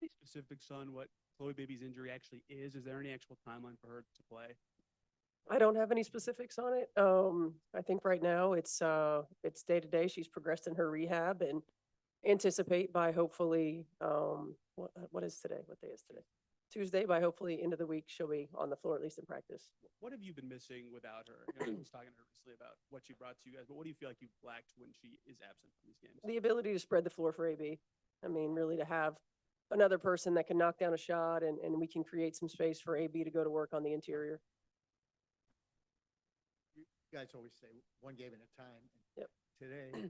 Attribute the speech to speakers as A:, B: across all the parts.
A: any specifics on what Chloe Baby's injury actually is? Is there any actual timeline for her to play?
B: I don't have any specifics on it. I think right now it's day to day. She's progressed in her rehab and anticipate by hopefully what is today? What day is today? Tuesday. By hopefully end of the week she'll be on the floor at least in practice.
A: What have you been missing without her? You know, I was talking to her recently about what she brought to you guys, but what do you feel like you've lacked when she is absent from these games?
B: The ability to spread the floor for AB. I mean, really to have another person that can knock down a shot and we can create some space for AB to go to work on the interior.
C: You guys always say one game at a time.
B: Yep.
C: Today,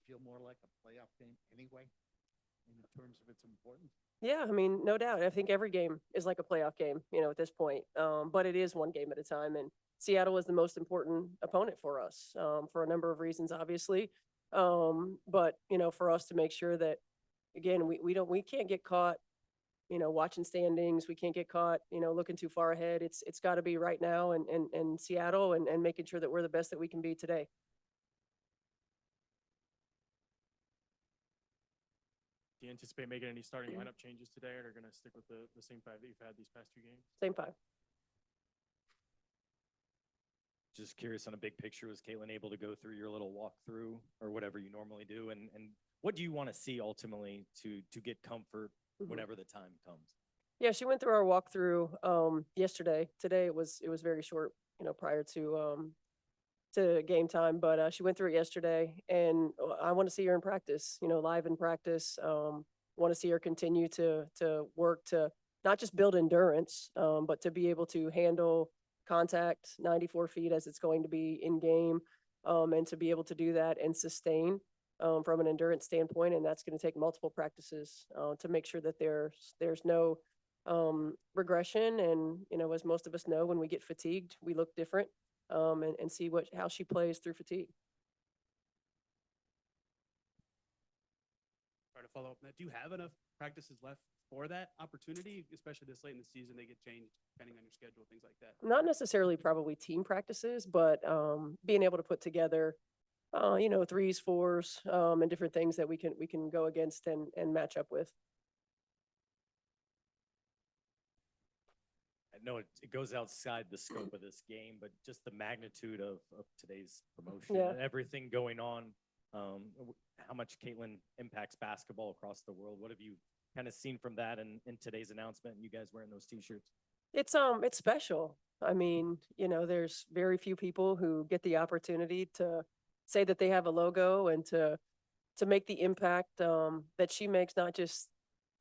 C: feel more like a playoff game anyway, in terms of its importance.
B: Yeah, I mean, no doubt. I think every game is like a playoff game, at this point. But it is one game at a time, and Seattle is the most important opponent for us for a number of reasons, obviously. But for us to make sure that, again, we can't get caught, watching standings. We can't get caught, looking too far ahead. It's got to be right now and Seattle and making sure that we're the best that we can be today.
D: Do you anticipate making any starting lineup changes today, or are going to stick with the same five that you've had these past two games?
B: Same five.
E: Just curious on a big picture, was Caitlin able to go through your little walkthrough or whatever you normally do? And what do you want to see ultimately to get comfort whenever the time comes?
B: Yeah, she went through our walkthrough yesterday. Today it was very short, prior to game time, but she went through it yesterday, and I want to see her in practice, live in practice. Want to see her continue to work to not just build endurance, but to be able to handle contact 94 feet as it's going to be in game, and to be able to do that and sustain from an endurance standpoint. And that's going to take multiple practices to make sure that there's no regression. And, as most of us know, when we get fatigued, we look different. And see how she plays through fatigue.
A: Try to follow up on that. Do you have enough practices left for that opportunity, especially this late in the season? They get changed depending on your schedule, things like that.
B: Not necessarily probably team practices, but being able to put together, threes, fours, and different things that we can go against and match up with.
E: I know it goes outside the scope of this game, but just the magnitude of today's promotion and everything going on, how much Caitlin impacts basketball across the world. What have you kind of seen from that in today's announcement and you guys wearing those T-shirts?
B: It's special. I mean, there's very few people who get the opportunity to say that they have a logo and to make the impact that she makes, not just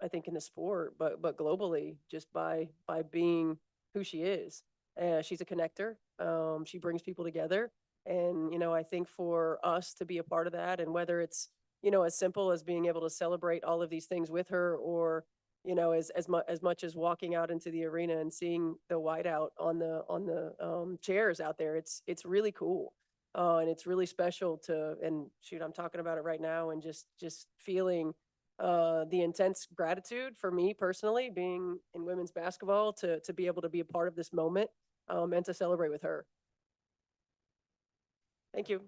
B: I think in the sport, but globally, just by being who she is. She's a connector. She brings people together. And, I think for us to be a part of that, and whether it's, as simple as being able to celebrate all of these things with her, or, as much as walking out into the arena and seeing the whiteout on the chairs out there, it's really cool. And it's really special and shoot, I'm talking about it right now and just feeling the intense gratitude for me personally being in women's basketball to be able to be a part of this moment and to celebrate with her. Thank you.